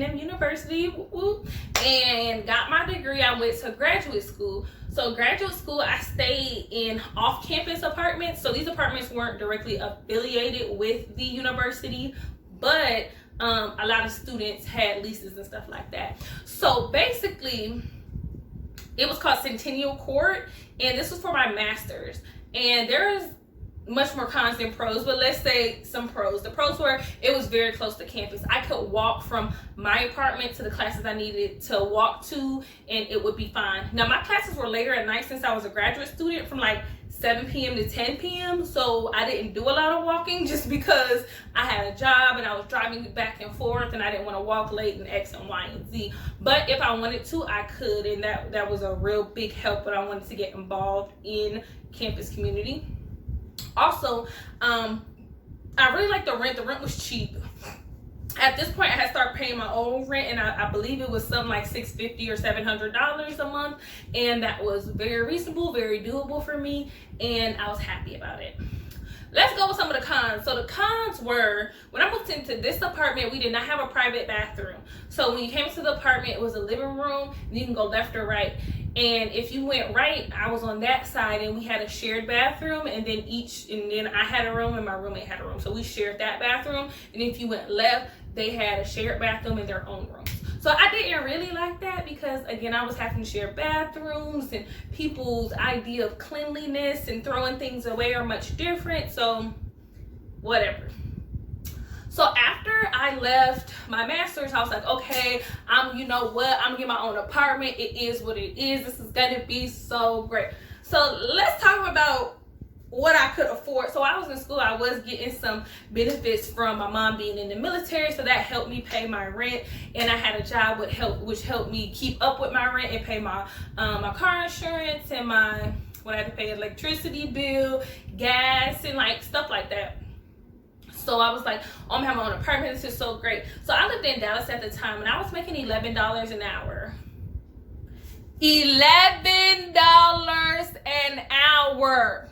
A&M University, and got my degree. I went to graduate school. So graduate school, I stayed in off-campus apartments. So these apartments weren't directly affiliated with the university, but a lot of students had leases and stuff like that. So basically, it was called Centennial Court, and this was for my master's. And there's much more cons than pros, but let's say some pros. The pros were it was very close to campus. I could walk from my apartment to the classes I needed to walk to, and it would be fine. Now, my classes were later at night since I was a graduate student, from like 7 p.m. to 10 p.m. So I didn't do a lot of walking just because I had a job and I was driving back and forth, and I didn't want to walk late and X and Y and Z. But if I wanted to, I could, and that was a real big help when I wanted to get involved in campus community. Also, I really liked the rent. The rent was cheap. At this point, I had started paying my own rent, and I believe it was something like $650 or $700 a month, and that was very reasonable, very doable for me, and I was happy about it. Let's go with some of the cons. So the cons were, when I moved into this apartment, we did not have a private bathroom. So when you came into the apartment, it was a living room, and you can go left or right. And if you went right, I was on that side, and we had a shared bathroom, and then I had a room and my roommate had a room. So we shared that bathroom. And if you went left, they had a shared bathroom in their own room. So I didn't really like that because, again, I was having to share bathrooms, and people's idea of cleanliness and throwing things away are much different. So whatever. So after I left my master's, I was like, okay, you know what? I'm gonna get my own apartment. It is what it is. This is gonna be so great. So let's talk about what I could afford. So I was in school, I was getting some benefits from my mom being in the military, so that helped me pay my rent, and I had a job which helped me keep up with my rent and pay my my car insurance and when I had to pay electricity bill, gas, and like stuff like that. So I was like, oh, I'm having my own apartment. This is so great. So I lived in Dallas at the time, and I was making $11 an hour. $11 an hour.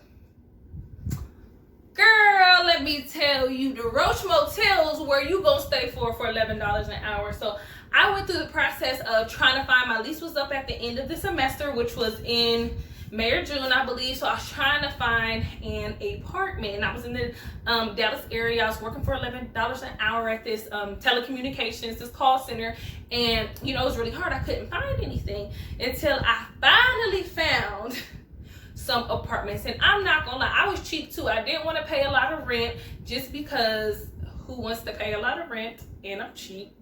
Girl, let me tell you, the Roach Motels where you gonna stay for $11 an hour. So I went through the process of trying to find, my lease was up at the end of the semester, which was in May or June, I believe. So I was trying to find an apartment, and I was in the Dallas area. I was working for $11 an hour at this telecommunications, this call center, and you know, it was really hard. I couldn't find anything until I finally found some apartments. And I'm not gonna lie, I was cheap too. I didn't want to pay a lot of rent just because who wants to pay a lot of rent, and I'm cheap.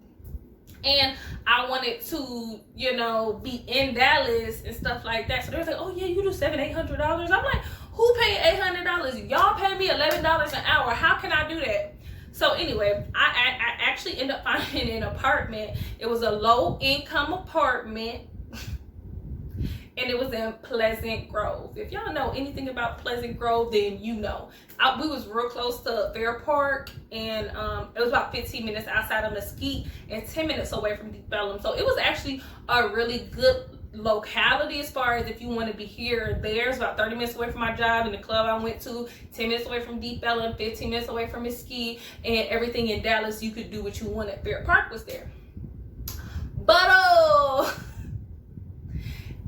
And I wanted to, you know, be in Dallas and stuff like that. So they was like, oh yeah, you do $700-800. I'm like, who paid $800? Y'all pay me $11 an hour. How can I do that? So anyway, I actually ended up finding an apartment. It was a low income apartment, and it was in Pleasant Grove. If y'all know anything about Pleasant Grove, then you know. We was real close to Fair Park, and it was about 15 minutes outside of Mesquite and 10 minutes away from Deep Ellum. So it was actually a really good locality as far as if you want to be here or there. It's about 30 minutes away from my job and the club I went to, 10 minutes away from Deep Ellum, 15 minutes away from Mesquite, and everything in Dallas, you could do what you wanted. Fair Park was there. But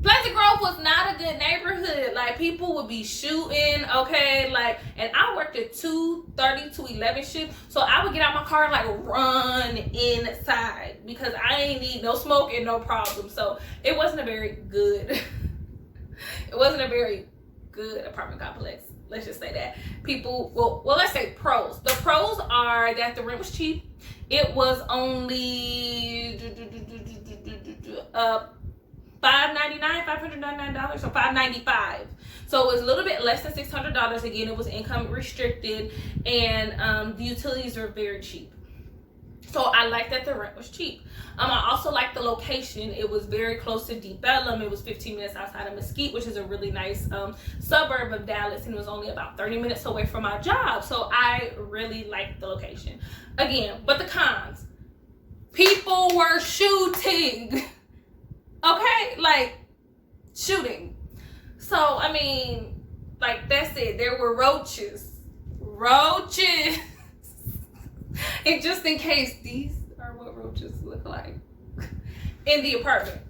Pleasant Grove was not a good neighborhood. Like, people would be shooting, okay? Like, and I worked at 2:30 to 11 shift, so I would get out my car and like run inside because I ain't need no smoke and no problem. So it wasn't a very good apartment complex. Let's just say that. People, well, let's say pros. The pros are that the rent was cheap. It was only $599, so $595. So it was a little bit less than $600. Again, it was income restricted, and the utilities were very cheap. So I liked that the rent was cheap. I also liked the location. It was very close to Deep Ellum. It was 15 minutes outside of Mesquite, which is a really nice suburb of Dallas, and it was only about 30 minutes away from my job. So I really liked the location. Again, but the cons. People were shooting. Okay, like shooting. So I mean, like, that's it. There were roaches. And just in case, these are what roaches look like. in the apartment.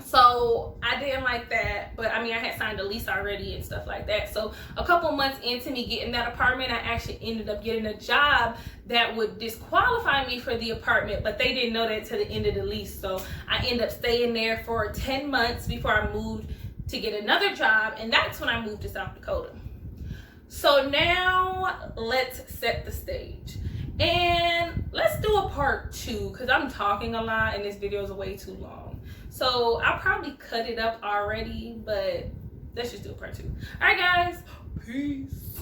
So I didn't like that, but I mean, I had signed a lease already and stuff like that. So a couple months into me getting that apartment, I actually ended up getting a job that would disqualify me for the apartment, but they didn't know that to the end of the lease. So I ended up staying there for 10 months before I moved to get another job, and that's when I moved to South Dakota. So now let's set the stage. And let's do a part 2 because I'm talking a lot and this video is way too long. So I'll probably cut it up already, but let's just do a part 2. All right, guys. Peace.